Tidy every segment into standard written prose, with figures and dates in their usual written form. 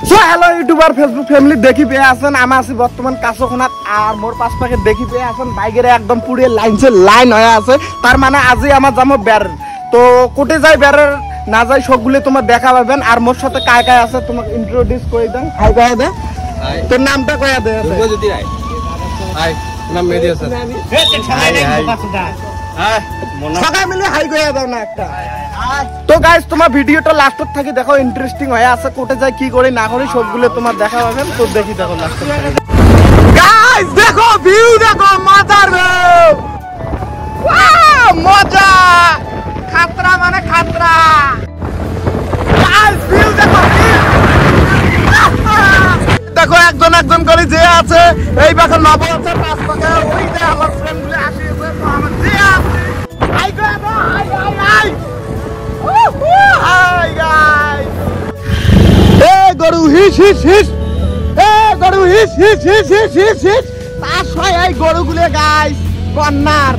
So hello YouTuber Facebook family দেখি পেয়ে আছেন আমি আছি বর্তমান কাছখানাত আর মোর পাশ পাকে দেখি পেয়ে আছেন বাইকের একদম পুরো লাইন হয়ে আছে তার মানে আজই আমার যাবো বের তো কোটে যাই বেরের না যাই সবগুলো তোমার দেখা পাবেন আর মোর সাথে কায় কায় আছে তোমাকে ইন্ট্রোডিউস করে দেন হাই কয়া দে তোর নামটা কয়া দে ধ্রুবজ্যোতি রায় হাই নাম মেহেদি হাসান সবাই মিলে হাই কয়া দাও না একটা তো গাইস তোমার ভিডিওটা লাস্টত থাকি দেখো ইন্টারেস্টিং হয়ে আছে কোটে যাই কি করি না করি সবগুলো তোমার দেখা পাবেন তো দেখি দেখো লাস্টত গাইস দেখো ভিউ দেখো মজার মজা খাতরা মানে খাতরা গাইস ভিউ দেখো দেখো একজন করে যে আছে এই পাশে নব আছে পাঁচ পাশে ওই যে আমার ফ্রেন্ডগুলো আসিছে তো আমার যে আছে হাই গো হাই হাই গাইস এ গরু হিস এ গরু হিস তার ছয় এই গরুগুলো গাইস কন্নার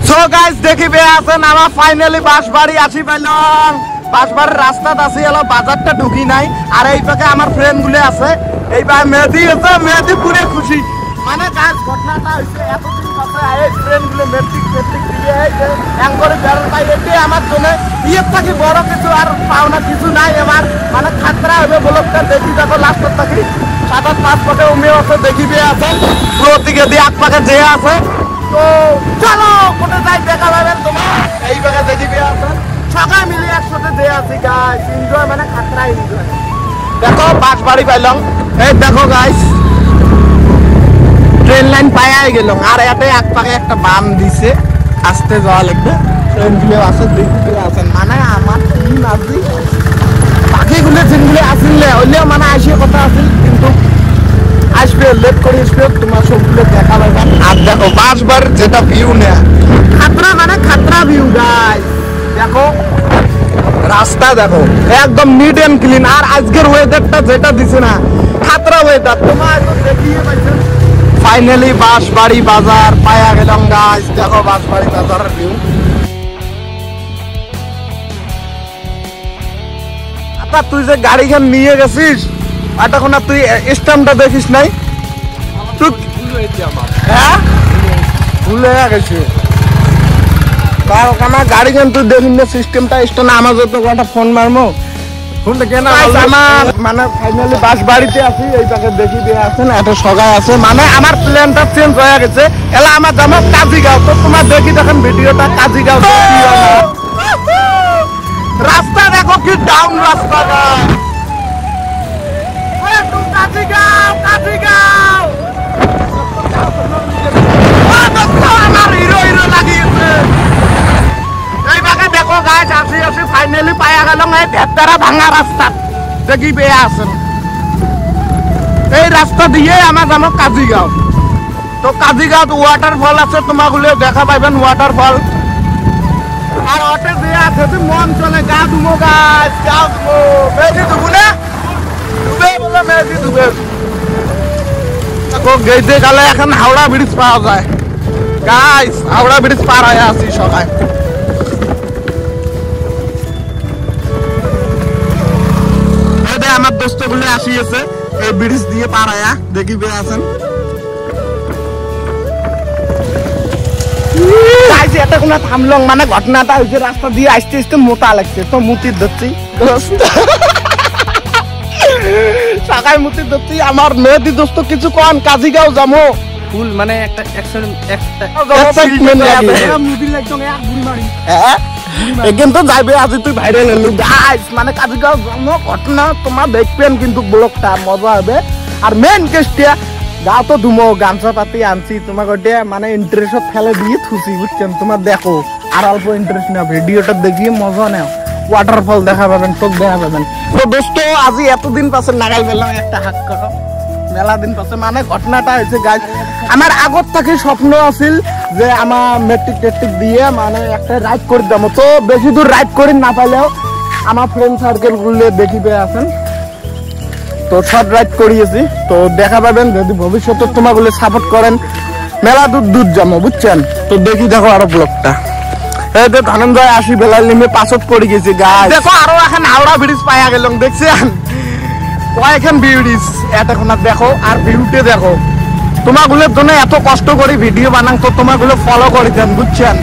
সো গাইস দেখিবে আছেন আমার ফাইনালি বাঁশবাড়ি আসি পাইলাম বাঁশবাড়ির রাস্তাত আছি এলো বাজারটা ঢুকি নাই আর এই পাকে আমার ফ্রেন্ড গুলো আছে এই ভাই মেহেদি আছে মেহেদি পুরে খুশি মানে গাইস ঘটনাটা হইছে এতদিন পরে এই ফ্রেন্ড গুলো মেট্রিক দিয়ে এই যে অ্যাঙ্গরে বেরল পাই এটাই আমার জন্য ইয়ের থেকে বড় কিছু আর পাওনা কিছু নাই আমার মানে খাতরা হবে ব্লগটা দেখি দেখো লাস্টত থাকি 7-8 পাকে উমিও আছে দেখিবে আছে প্রতিকে দিয়ে এক পাকে যে আছে তো চলো কোটে যাই দেখা পাবেন তোমার এই পাকে দেখিবে আছে সবাই মিলে একসাথে যে আছি গাইস এনজয় মানে খাতরা এনজয় দেখো বাঁশবাড়ি পাইলাম এই দেখো গাইস ট্রেন লাইন পায়াই গেল আর এতে এক পাকে একটা বাম দিছে আসতে যাওয়া লাগবে ট্রেনগুলো আছে দেখতে আছেন মানে আমার টিম আছে বাকিগুলো ট্রেনগুলো আসলে হইলেও মানে আসে কথা আছে কিন্তু আসবে লেট করে আসবে তোমার সবগুলো দেখা পাবেন আর দেখো বাঁশবাড়ির যেটা ভিউ নেয়া খাতরা মানে খাতরা ভিউ গাইস দেখো রাস্তা দেখো একদম নিট এন্ড ক্লিন আর আজকের ওয়েদারটা যেটা দিছে না খাতরা ওয়েদার তোমার দেখিয়ে পাইছেন ফাইনালি বাঁশবাড়ি বাজার পায়া গেলাম গাইস দেখো বাঁশবাড়ি বাজারের ভিউ আচ্ছা তুই যে গাড়িখান নিয়ে গেছিস এতক্ষণ তুই স্ট্যাম্পটা দেখিস নাই হ্যাঁ ভুলে গেছে আমার গাড়িখান তুই দেখিস না সিস্টেমটা স্ট্যান্ড আমার যত একটা ফোন মারমো মানে ফাইনালি বাঁশবাড়িতে আছি এই পাকে দেখি দিয়ে আছেন একটা সগায় আছে মানে আমার প্ল্যানটা চেঞ্জ হয়ে গেছে এলা আমার যাবো কাজিগাঁও তো তোমার দেখি দেখেন ভিডিওটা কাজিগাঁও রাস্তা দেখো কি ডাউন রাস্তা আমার হিরো লাগিয়েছে এই বাকে দেখো গাছ আসি ফাইনালি পায়া গেল এই ভেতরা ভাঙা রাস্তা দেখি পেয়ে আছেন এই রাস্তা দিয়ে আমার যাবো কাজিগাঁও তো কাজিগাঁও ওয়াটারফল আছে তোমাগুলো দেখা পাইবেন ওয়াটারফল আর অটো দিয়ে আছে মন চলে গা ধুমো গাছ গা ধুমো মেহেদি ধুবো না ডুবে বলে মেহেদি ধুবে গেইতে গেলে এখন হাওড়া ব্রিজ পাওয়া যায় গাইস হাওড়া ব্রিজ পার হয়ে আছি সবাই আমার দোস্ত গুলো আসিয়েছে এই ব্রিজ দিয়ে পার হয়ে দেখি পেয়ে আছেন এটা কোনো থামলং মানে ঘটনাটা হয়েছে রাস্তা দিয়ে আসতে আসতে মোটা লাগছে তো মুতির ধরছি সকাল মুতির ধরছি আমার মেহেদি দোস্ত কিছু কন কাজিগাঁও যাবো ফুল মানে একটা কিন্তু যাইবে আজি তুই ভাইরাল হলি গাইস মানে কাজিগাঁও যাবো ঘটনা তোমার দেখবেন কিন্তু ব্লগটা মজা হবে আর মেন কেসটা গাও তো ধুমো গামছা পাতি আনছি তোমাকে ওটা মানে ইন্টারেস্ট ফেলে দিয়ে থুসি বুঝছেন তোমার দেখো আর অল্প ইন্টারেস্ট না ভিডিওটা দেখিয়ে মজা নেও ওয়াটারফল দেখা পাবেন চোখ দেখা পাবেন তো দোস্ত আজি এতদিন পাশে নাগাল বেলা একটা হাত করো মেলা দিন পাশে মানে ঘটনাটা হয়েছে গাইস আমার আগত থেকে স্বপ্ন আছিল যে আমার মেট্রিক দিয়ে মানে একটা রাইড করে দেবো তো বেশি দূর রাইড করে না পাইলেও আমার ফ্রেন্ড সার্কেল গুলো দেখি পেয়ে আছেন তো সব রাইড করিয়েছি তো দেখা পাবেন যদি ভবিষ্যতে তোমাগুলো সাপোর্ট করেন মেলা দূর যাবো বুঝছেন তো দেখি দেখো আরো ব্লগটা এই যে ধনঞ্জয় আসি বেলাল নিমে পাছত পড়ে গেছে গাছ। দেখো আরো এখন হাওড়া ব্রিজ পাইয়া গেলাম, দেখছেন কয়েকখান ব্রিজ এতক্ষণ দেখো আর ভিউতে দেখো। তোমাগুলোর জন্য এত কষ্ট করে ভিডিও বানাং, তো তোমাগুলো ফলো করে দেন, বুঝছেন?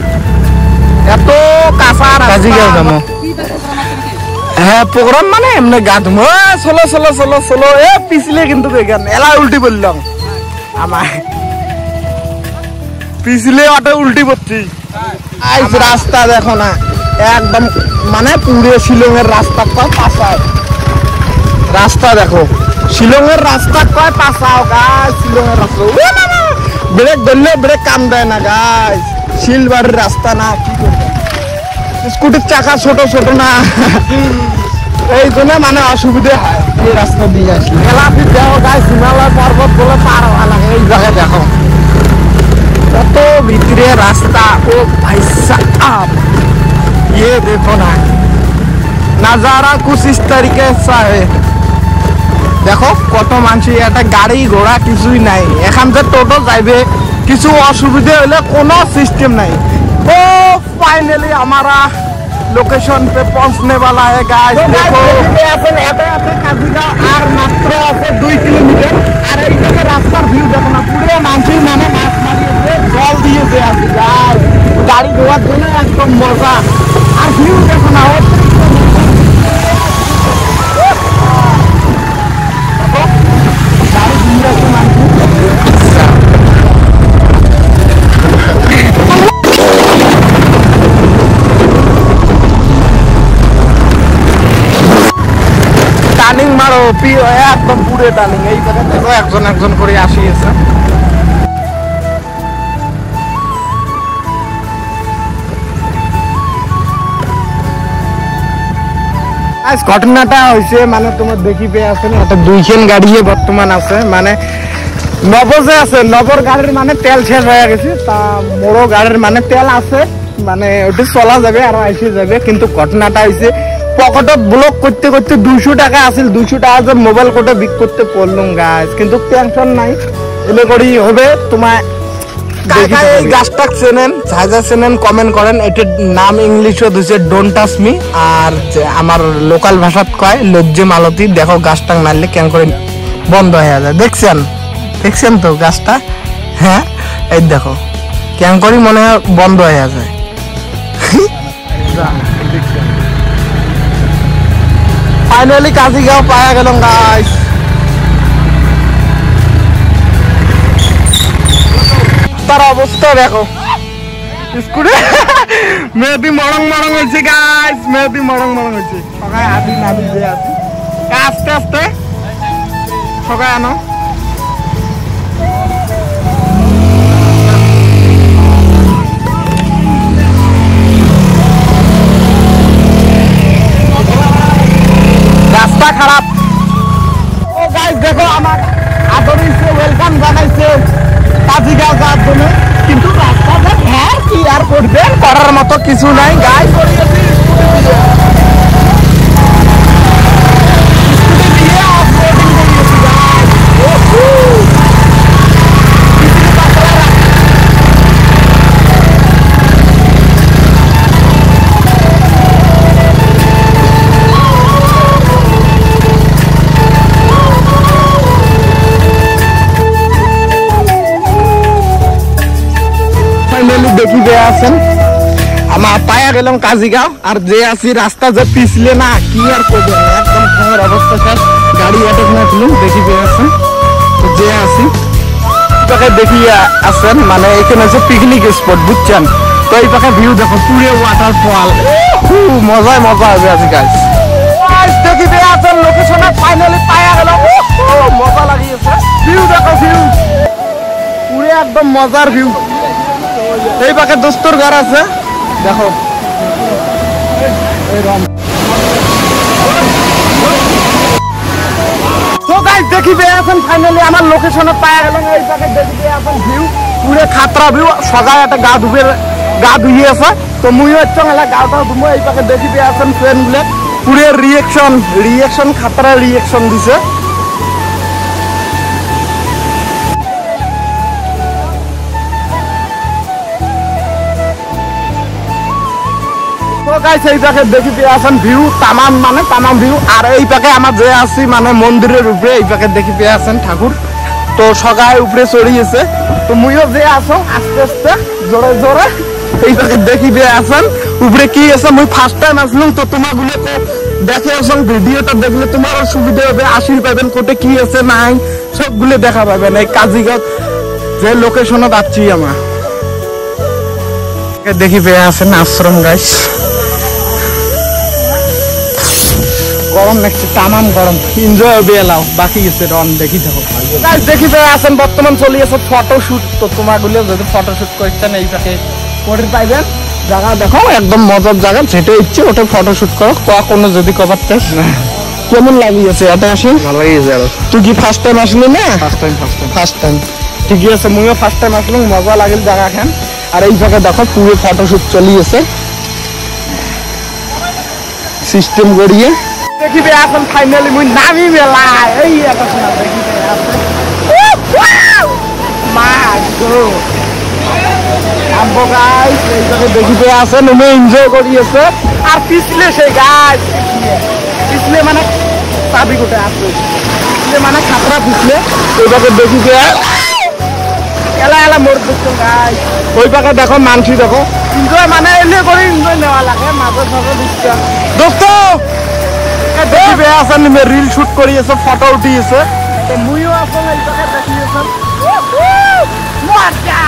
এত কাঁচা হ্যাঁ প্রোগ্রাম মানে এমনি গাছ চলো চলো চলো চলো এ পিছলে কিন্তু দেখেন এলা উল্টি বললাম আমার পিছলে অটো উল্টি পড়ছি। রাস্তা দেখো না একদম মানে পুরো শিলংয়ের রাস্তা কয় পাশায়, রাস্তা দেখো শিলংয়ের রাস্তা কয় পাশাও গাছ, শিলংয়ের রাস্তা ব্রেক ধরলে ব্রেক কাম দেয় না গাছ, শিলবাড়ির রাস্তা না কি করবে, স্কুটির চাকা ছোট ছোট না এই জন্য মানে অসুবিধা হয় এই রাস্তা দিয়ে আসলে। এলাপি দেখো গাছ হিমালয় পর্বত বলে পার হওয়া লাগে, এই জায়গায় দেখো কত ভিতরে রাস্তা। ও ভাই সাহেব ये देखो ना नजारा कुछ इस तरीके से है। দেখো কত মানুষ, একটা গাড়ি ঘোড়া কিছুই নাই, এখান থেকে টোটো যাইবে কিছু অসুবিধা হলে কোনো সিস্টেম নাই। ओ फाइनली हमारा लोकेशन पे पहुंचने वाला है गाइस। देखो এখন এত কাজিগাঁও আর মাত্র আছে 2 কিলোমিটার, আর এই যে রাস্তার ভিউ দেখো না পুরো মানুষই মানে মাছ মারিয়েছে জল দিয়েছে আছে গাইস, গাড়ি ঘোড়ার জন্য একদম মজা। আর ভিউ দেখো না গাড়ি ঘুরে মানুষ টার্নিং মারো একদম পুরো টার্নিং। এই জায়গায় দেখো একজন একজন করে আসিয়েছে। ঘটনাটা হয়েছে মানে তোমার দেখি পেয়ে আছে না, একটা 2খান গাড়ি বর্তমান আছে, মানে নব যে আছে নবর গাড়ির মানে তেল শেষ হয়ে গেছে, তা মোড়ো গাড়ির মানে তেল আছে, মানে ওটা চলা যাবে আর এসে যাবে। কিন্তু ঘটনাটা হয়েছে পকেটত ব্লক করতে করতে 200 টাকা আসিল, 200 টাকা যে মোবাইল কোটে বিক করতে পড়লাম গাছ। কিন্তু টেনশন নাই, এলে করেই হবে। তোমার এই গাছটা চেনেন, যা চেনেন কমেন্ট করেন। এটার নাম ইংলিশও দিচ্ছে ডোন্ট টাচ মি, আর আমার লোকাল ভাষাত কয় লজ্জে মালতী। দেখো গাছটা নাড়লে কেন করে বন্ধ হয়ে যায়, দেখছেন দেখছেন তো গাছটা? হ্যাঁ এই দেখো কেন করি মনে হয় বন্ধ হয়ে যায়। ফাইনালি কাজিগাঁও পাওয়া গেল গাইস। তার অবস্থা দেখো, স্কুলে মেয়েদি মরং মরং হয়েছে গাইস, মেয়েদি মরং মরং হয়েছে। সকালে আদি নাবি যে আছে আস্তে আস্তে সকালে আনো। রাস্তা খারাপ। ও গাইস দেখো আমার আদরিছে ওয়েলকাম জানাইছে কাজিগাঁও যাওয়ার জন্য, কিন্তু রাস্তাটা হ্যাঁ কি আর করবেন, করার মতো কিছু নাই গাইস। দেখি বেয়া আছেন আমার পায়া গেলাম কাজিগাঁও, আর যে আছি রাস্তা যে পিছলে না কি আর করবেন, একদম খাওয়ার অবস্থা শেষ। গাড়ি এটক না ছিলাম দেখি বেয়া আছেন যে আছি পাখে দেখি আছেন, মানে এখানে হচ্ছে পিকনিক স্পট বুঝছেন। তো এই পাখে ভিউ দেখো পুরে ওয়াটারফল, মজায় মজা হবে আজ গাইস। দেখি বেয়া আছেন লোকেশনে ফাইনালি পায়া গেল, মজা লাগিয়েছে। ভিউ দেখো ভিউ পুরে একদম মজার ভিউ। এই পাখে দোস্তর ঘর আছে দেখো। তো গাইস দেখি পেয়ে আছেন ফাইনালি আমার লোকেশনে পাওয়া গেল। এই পাখে দেখি পেয়ে আছেন ভিউ পুরো খাতরা ভিউ। সকালে একটা গা ধুয়ে আছে, তো মুই হচ্ছে গাটা ধুমো। এই পাখে দেখি পেয়ে আছেন ফ্রেন্ড গুলো পুরো রিয়েকশন খাতরা রিয়েকশন দিছে। তো গাইস এই পাকে দেখি পেয়ে আছেন ভিউ তামাম মানে তামাম ভিউ আর এই পাকে আমার যে আছি মানে মন্দিরের উপরে এই পাকে দেখি পেয়ে আছেন ঠাকুর তো সকায় উপরে চড়িয়েছে তো মুইও যে আসো আস্তে আস্তে জোরে জোরে এই পাকে দেখি পেয়ে আছেন উপরে কি আছে মুই ফার্স্ট টাইম আসলাম তো তোমাগুলো তো দেখে আসুন ভিডিওটা দেখলে তোমার সুবিধা হবে আশীর পাবেন কোটে কি আছে নাই সবগুলো দেখা পাবেন এই কাজিগঞ্জ যে লোকেশনে যাচ্ছি আমরা দেখি পেয়ে আছেন আশ্রম গাইস গরম লাগছে তামাম গরম এনজয় হবে এলাও বাকি আছে রন দেখি দেখো গাইস দেখি পেয়ে আছেন বর্তমান চলি আছে ফটোশুট তো তোমাগুলো যদি ফটোশুট করছেন এই পাকে করে পাইবেন জায়গা দেখো একদম মজার জায়গা যেটা ইচ্ছে ওটা ফটোশুট করো কোনো যদি কভার চাস কেমন লাগিয়েছে এটা আসে ভালো লাগিয়েছে আর তুই কি ফার্স্ট টাইম আসলি না ফার্স্ট টাইম ঠিকই আছে মুইও ফার্স্ট টাইম আসলাম মজা লাগিল জায়গা খান আর এই জায়গায় দেখো পুরো ফটোশুট চলিয়েছে সিস্টেম করিয়ে দেখিবে এখন ফাইনালি মুই নামি মেলা এই এটা শোনা দেখিবে আছে মা গো আমবো গাইস এই জায়গায় দেখিবে আছে তুমি এনজয় করিয়েছে আর পিছলে সেই গাইস পিছলে মানে চাবি কোটে আছে পিছলে মানে খাতরা পিছলে এই জায়গায় দেখিবে এলা এলা মোর দেখছো গাইস ওই পাকে দেখো মানসি দেখো এনজয় মানে এলে করে এনজয় নেওয়া লাগে মাঝে মাঝে বুঝছো দোস্ত দেখিবে আছে নিমে রিল শুট করিয়েছে ফটো উঠিয়েছে তো মুইও আসলে এই পাকে দেখিয়েছে মজা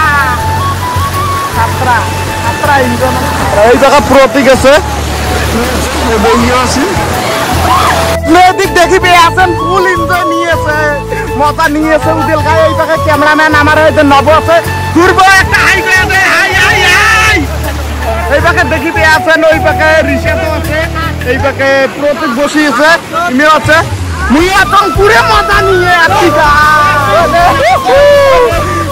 খাতরা খাতরা এনজয় মানে এই জায়গা প্রতীক আছে বইও আছে মেয়েদিক দেখিবে আছেন ফুল এনজয় নিয়েছে মজা নিয়েছে উদেল গায়ে এই পাকে ক্যামেরাম্যান আমার এই যে নব আছে ঘুরবো একটা হাইওয়ে দে হাই হাই হাই এই পাকে দেখিবে আছেন ওই পাকে রিসেটো আছে এই পাকে প্রতীক বসিয়েছে ইমে আছে মুই একদম পুরো মজা নিয়ে আছি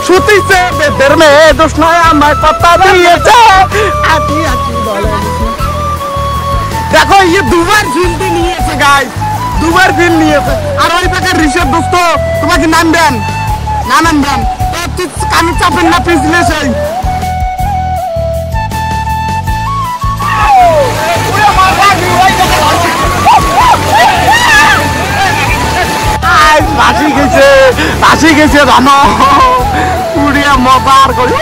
শুতিছে বেদের মে দোষ নয় আমার কথা দিয়েছে আছি আছি বলে দেখো ये দুবার ঝুলতে নিয়েছে গাইস দুবার বিল নিয়েছে আর ওই পাকে রিসেট দোস্ত তোমাকে নাম দেন না নাম দেন তো তুই কানে চাপেন না পিছলে সেই বাসি গেছে ধন পুরিয়া মজার করি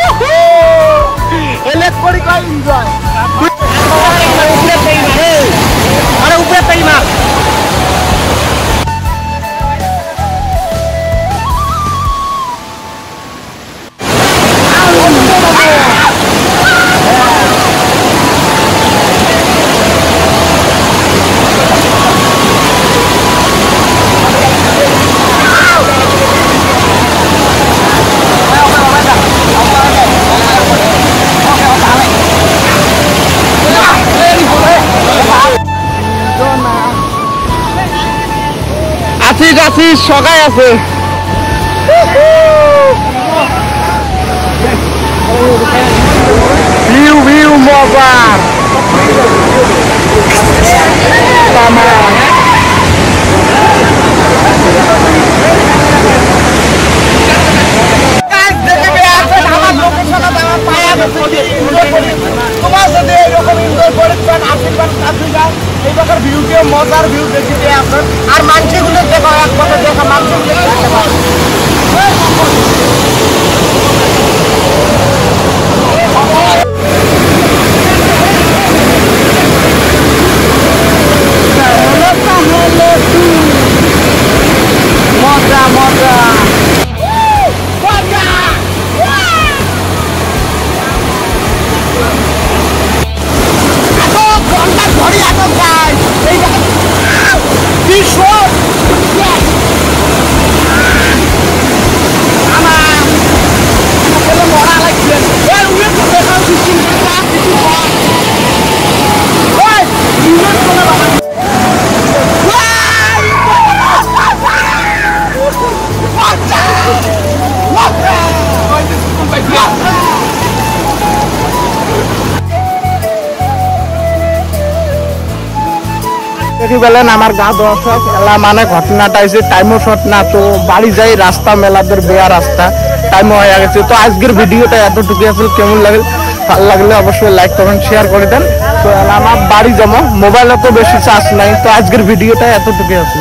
এলেক করি কই এনজয় আরে উপরে তাই না আছিস সকায় আছে ভিউ ভিউ মজার তোমার যদি এরকম এনজয় করেছেন আশীর্বাদ এই প্রকার ভিউকে মজার ভিউ দেখিতে আসেন আর মানসিগুলো দেখো একবারে দেখো মানসিগুলো মজা মজা বেলেন আমার গা দর্শক এলা মানে ঘটনাটা হয়েছে টাইমও শর্ট না তো বাড়ি যাই রাস্তা মেলাদের বেয়া রাস্তা টাইমও হয়ে গেছে তো আজকের ভিডিওটা এতটুকু আসলে কেমন লাগে ভালো লাগলে অবশ্যই লাইক কমেন্ট শেয়ার করে দেন তো তো আমার বাড়ি জমা মোবাইলে তো বেশি চার্জ নাই তো আজকের ভিডিওটা এতটুকু আছে